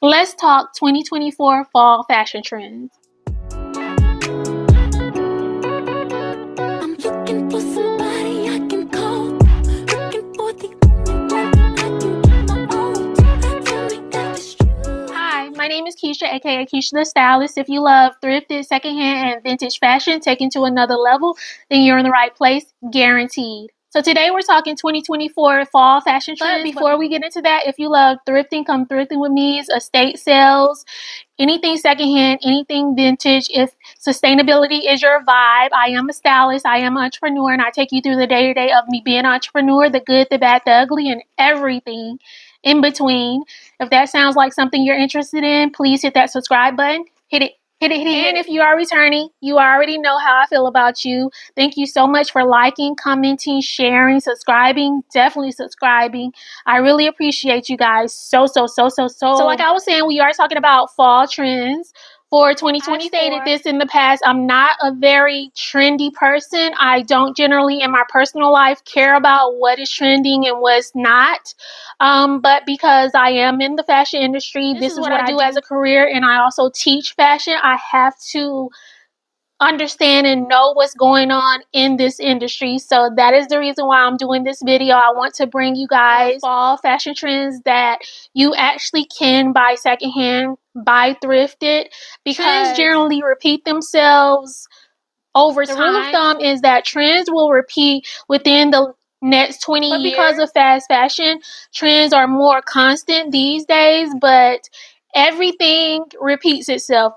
Let's talk 2024 fall fashion trends. My name is Keisha, aka Keisha the Stylist. If you love thrifted, secondhand, and vintage fashion taken to another level, then you're in the right place, guaranteed. So today we're talking 2024 fall fashion trends. But before we get into that, if you love thrifting, come thrifting with me. Estate sales, anything secondhand, anything vintage. If sustainability is your vibe, I am a stylist, I am an entrepreneur, and I take you through the day-to-day of me being an entrepreneur, the good, the bad, the ugly, and everything in between. If that sounds like something you're interested in, please hit that subscribe button. Hit it. And if you are returning, you already know how I feel about you. Thank you so much for liking, commenting, sharing, subscribing, definitely subscribing. I really appreciate you guys so. So like I was saying, we are talking about fall trends for 2024. I've stated this in the past. I'm not a very trendy person. I don't generally in my personal life care about what is trending and what's not. But because I am in the fashion industry, this is what I do as a career, and I also teach fashion, I have to understand and know what's going on in this industry. So that is the reason why I'm doing this video. I want to bring you guys fall fashion trends that you actually can buy secondhand, buy thrifted, because trends generally repeat themselves over time. The rule of thumb is that trends will repeat within the next 20 years. But because of fast fashion, trends are more constant these days, but everything repeats itself.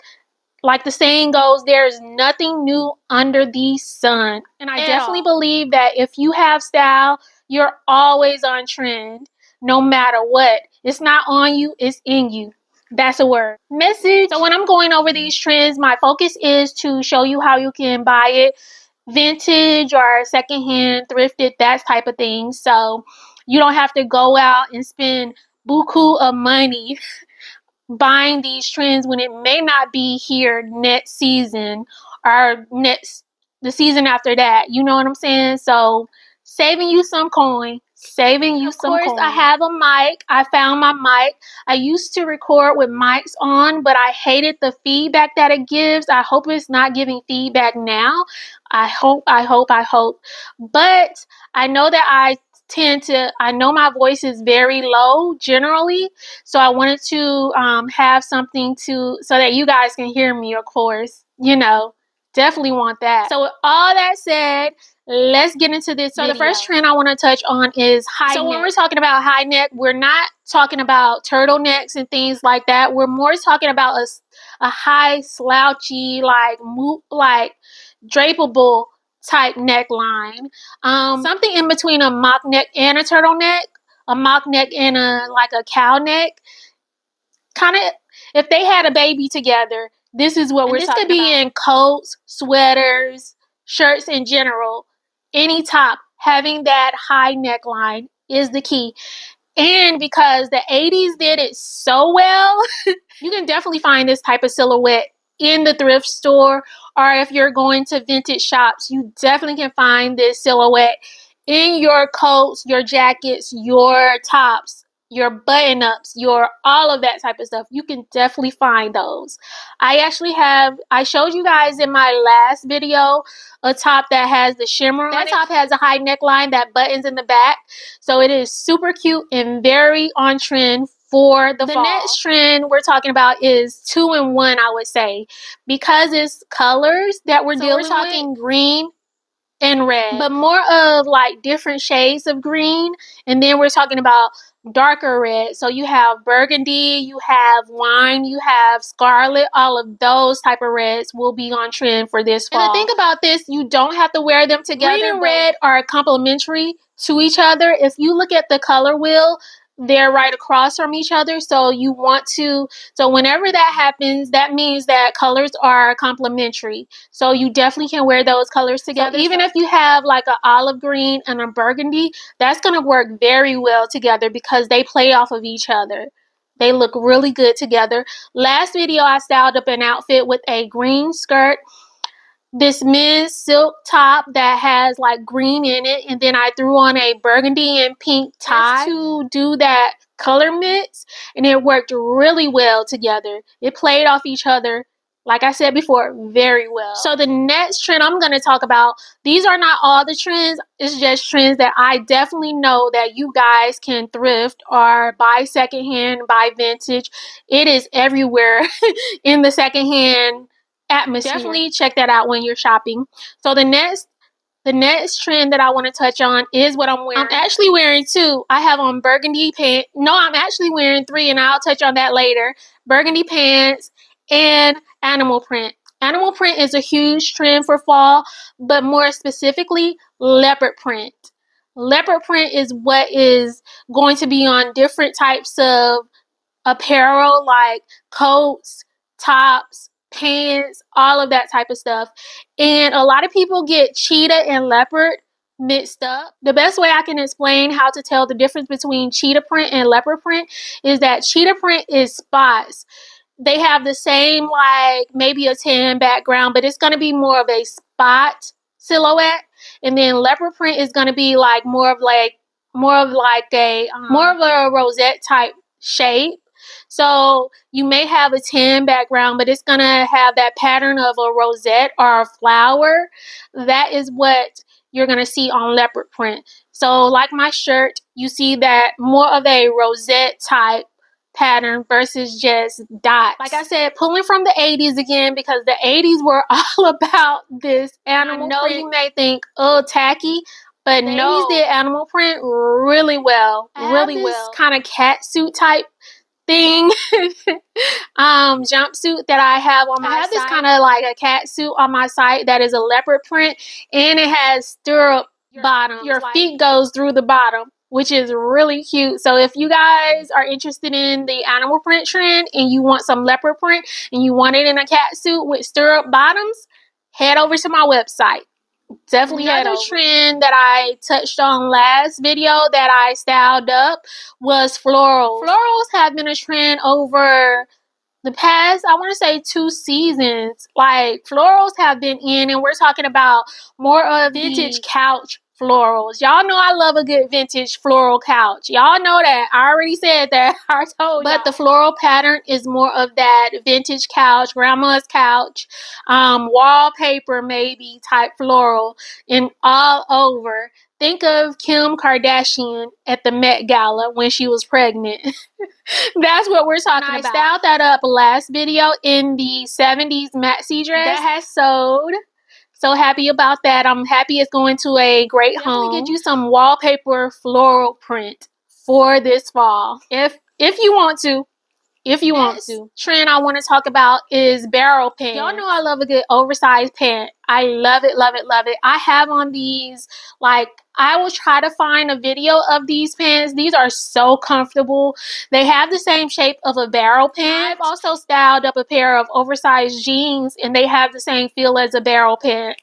Like the saying goes, there's nothing new under the sun. And I definitely believe that if you have style, you're always on trend, no matter what. It's not on you, it's in you. That's a word. Message. So when I'm going over these trends, my focus is to show you how you can buy it vintage or secondhand, thrifted, that type of thing. So you don't have to go out and spend buku of money buying these trends when it may not be here next season or the season after that. You know what I'm saying? So saving you some coin. Of course, I have a mic. I found my mic. I used to record with mics on, but I hated the feedback that it gives. I hope it's not giving feedback now. I hope. But I know that I know my voice is very low generally, so I wanted to have something so that you guys can hear me, of course. You know, definitely want that. So with all that said, let's get into this video. The first trend I want to touch on is high neck. So when we're talking about high neck, we're not talking about turtlenecks and things like that. We're more talking about a high slouchy, like drapable type neckline. Something in between a mock neck and a turtleneck, a mock neck and a cow neck. Kind of, if they had a baby together, this is what we're talking about. This could be in coats, sweaters, shirts in general. Any top, having that high neckline is the key. And because the 80s did it so well, you can definitely find this type of silhouette in the thrift store, or if you're going to vintage shops, you definitely can find this silhouette in your coats, your jackets, your tops, your button-ups, your all of that type of stuff. You can definitely find those. I showed you guys in my last video a top that has the shimmer on it. That top has a high neckline that buttons in the back, so it is super cute and very on trend for the fall. Next trend we're talking about is 2-in-1, I would say, because it's colors that we're dealing with. We're talking green and red, but more of like different shades of green, and then we're talking about darker red. So you have burgundy, you have wine, you have scarlet. All of those type of reds will be on trend for this fall. And the thing about this, you don't have to wear them together. Green and red are complementary to each other. If you look at the color wheel, they're right across from each other. So whenever that happens, that means that colors are complementary. So you definitely can wear those colors together. So even if you have like an olive green and a burgundy, that's going to work very well together because they play off of each other. They look really good together. Last video, I styled up an outfit with a green skirt, this men's silk top that has like green in it, and then I threw on a burgundy and pink tie to do that color mix, and it worked really well together. It played off each other, like I said before, very well. So the next trend I'm going to talk about, these are not all the trends. It's just trends that I definitely know that you guys can thrift or buy secondhand, buy vintage. It is everywhere in the secondhand atmosphere. Definitely check that out when you're shopping. So the next trend that I want to touch on is what I'm wearing. I'm actually wearing two. I have on burgundy pants. No, I'm actually wearing three, and I'll touch on that later. Burgundy pants and animal print. Animal print is a huge trend for fall, but more specifically, leopard print. Leopard print is what is going to be on different types of apparel like coats, tops, pants, all of that type of stuff. And a lot of people get cheetah and leopard mixed up. The best way I can explain how to tell the difference between cheetah print and leopard print is that cheetah print is spots. They have the same, like maybe a tan background, but it's going to be more of a spot silhouette. And then leopard print is going to be like more of a rosette type shape. So you may have a tan background, but it's going to have that pattern of a rosette or a flower. That is what you're going to see on leopard print. So like my shirt, you see that more of a rosette type pattern versus just dots. Like I said, pulling from the 80s again, because the 80s were all about this animal print. I know you may think, oh, tacky, but no, 80s did animal print really well. Really well. Kind of cat suit type thing jumpsuit that I have on my site. I have this kind of like a cat suit on my site that is a leopard print, and it has stirrup bottom. Your feet goes through the bottom, which is really cute. So if you guys are interested in the animal print trend and you want some leopard print and you want it in a cat suit with stirrup bottoms, head over to my website. Definitely another trend that I touched on last video that I styled up was florals. Florals have been a trend over the past, I want to say 2 seasons. Like, florals have been in, and we're talking about more of vintage couch florals. Y'all know I love a good vintage floral couch. Y'all know that. I already said that. I told y'all. But the floral pattern is more of that vintage couch, grandma's couch, wallpaper maybe type floral, and all over. Think of Kim Kardashian at the Met Gala when she was pregnant. That's what we're talking about. I styled that up last video in the 70s maxi dress that has sold. So happy about that. I'm happy it's going to a great home. Definitely get you some wallpaper floral print for this fall. If you want to. Trend I want to talk about is Barrow pants. Y'all know I love a good oversized pant. I love it, love it, love it. I have on these, like, I will try to find a video of these pants. These are so comfortable. They have the same shape of a Barrow pant. I've also styled up a pair of oversized jeans, and they have the same feel as a Barrow pant.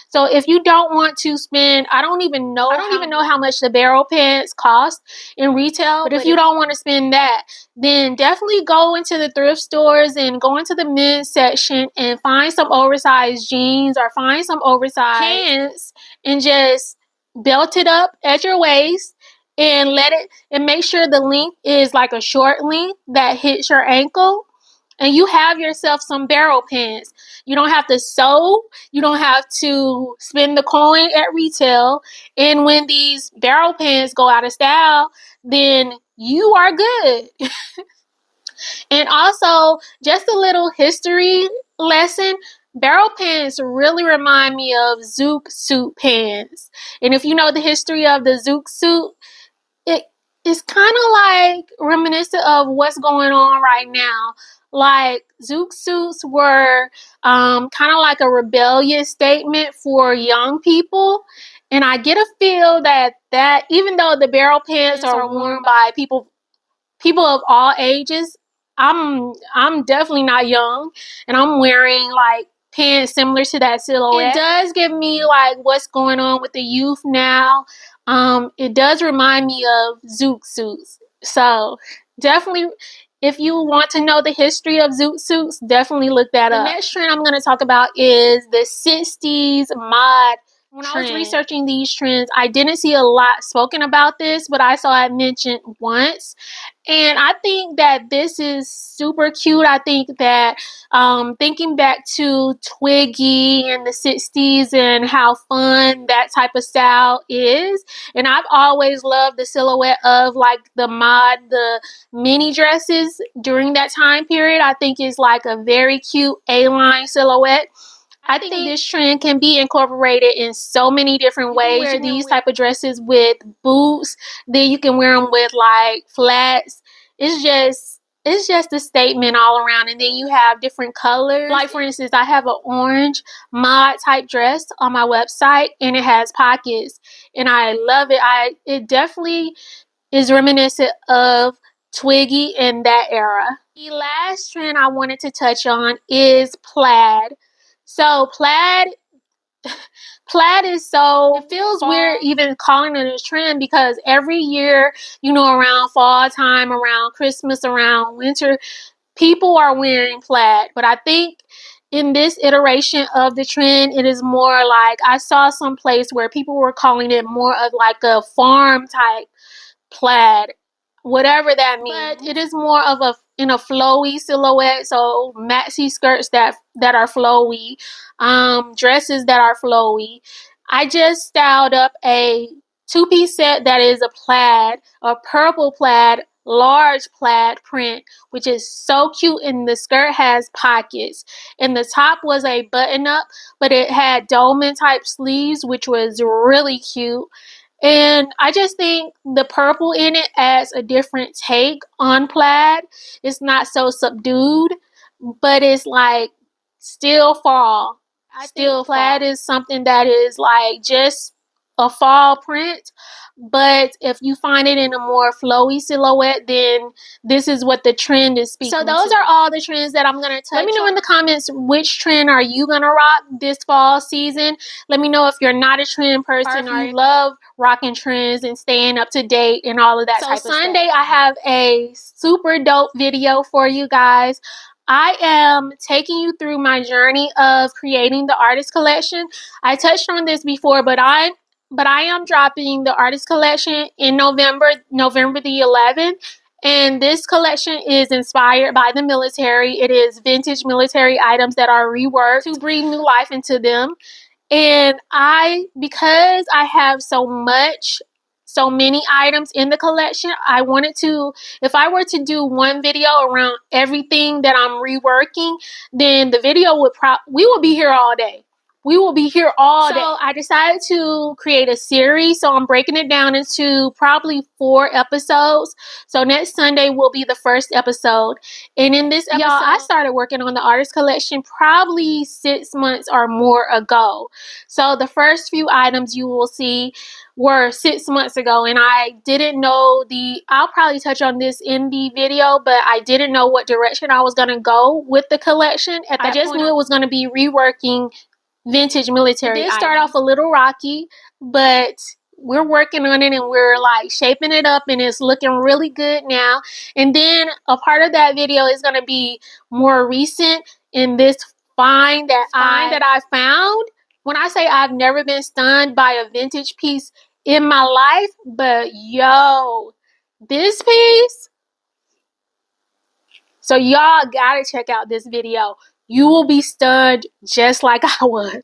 So if you don't want to spend, I don't even know how much the Barrow pants cost in retail. But if you don't want to spend that, then definitely go into the thrift stores and go into the men's section and find some oversized jeans or find some oversized pants and just belt it up at your waist and make sure the length is like a short length that hits your ankle. And you have yourself some Barrow pants. You don't have to sew. You don't have to spend the coin at retail. And when these Barrow pants go out of style, then you are good. And also, just a little history lesson. Barrow pants really remind me of Zouk suit pants. And if you know the history of the Zouk suit, it's kind of like reminiscent of what's going on right now. Like, Zouk suits were kind of like a rebellious statement for young people. And I get a feel that even though the Barrow pants are worn by people of all ages, I'm definitely not young, and I'm wearing like pants similar to that silhouette. It does give me like what's going on with the youth now. It does remind me of Zouk suits. So definitely, if you want to know the history of Zouk suits, definitely look that up. The next trend I'm going to talk about is the 60s When I was researching these trends, I didn't see a lot spoken about this, but I saw it mentioned once. And I think that this is super cute. I think that thinking back to Twiggy in the 60s and how fun that type of style is. And I've always loved the silhouette of like the mini dresses during that time period. I think it's like a very cute A-line silhouette. I think this trend can be incorporated in so many different ways. Wear these type of dresses with boots. Then you can wear them with like flats. It's just a statement all around. And then you have different colors. Like for instance, I have an orange mod type dress on my website, and it has pockets, and I love it. It definitely is reminiscent of Twiggy in that era. The last trend I wanted to touch on is plaid. So plaid is so, it feels weird even calling it a trend because every year, you know, around fall time, around Christmas, around winter, people are wearing plaid. But I think in this iteration of the trend, it is more like, I saw some place where people were calling it more of like a farm type plaid, whatever that means. But it is more of in a flowy silhouette, so maxi skirts that are flowy, dresses that are flowy. I just styled up a two-piece set that is a plaid, a purple plaid, large plaid print, which is so cute, and the skirt has pockets, and the top was a button-up, but it had dolman type sleeves, which was really cute. And I just think the purple in it adds a different take on plaid. It's not so subdued, but it's like still fall. I think plaid is something that is like just a fall print. But if you find it in a more flowy silhouette, then this is what the trend is speaking to. So those are all the trends that I'm going to touch on. Let me know in the comments which trend are you going to rock this fall season. Let me know if you're not a trend person or you love rocking trends and staying up to date and all of that type of stuff. So Sunday, I have a super dope video for you guys. I am taking you through my journey of creating the artist collection. I touched on this before, but I am dropping the artist collection in November the 11th. And this collection is inspired by the military. It is vintage military items that are reworked to breathe new life into them. And because I have so many items in the collection, I wanted to, if I were to do one video around everything that I'm reworking, then the video we will be here all day. We will be here all day. So I decided to create a series. So I'm breaking it down into probably 4 episodes. So next Sunday will be the first episode. And in this episode, I started working on the artist collection probably 6 months or more ago. So the first few items you will see were 6 months ago. And I didn't know I'll probably touch on this in the video, but I didn't know what direction I was going to go with the collection. I just knew it was going to be reworking vintage military items. It did start off a little rocky, but we're working on it and we're like shaping it up, and it's looking really good now. And then a part of that video is going to be more recent in this find that I found. When I say I've never been stunned by a vintage piece in my life, but yo, this piece. So y'all gotta check out this video. You will be stunned just like I was.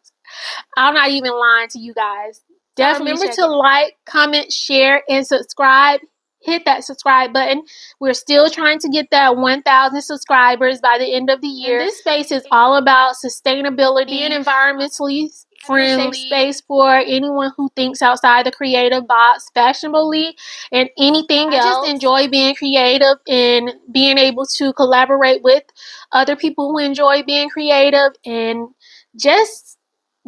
I'm not even lying to you guys. Definitely remember to like, comment, share, and subscribe. Hit that subscribe button. We're still trying to get that 1,000 subscribers by the end of the year. And this space is all about sustainability, being environmentally friendly space for anyone who thinks outside the creative box, fashionably, and anything else. I just enjoy being creative and being able to collaborate with other people who enjoy being creative, and just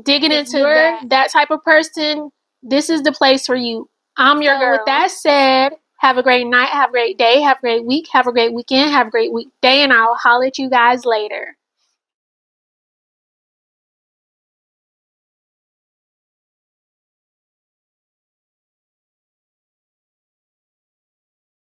digging into that type of person. This is the place for you. I'm your girl. With that said, have a great night, have a great day, have a great week, have a great weekend, have a great weekday, and I'll holler at you guys later.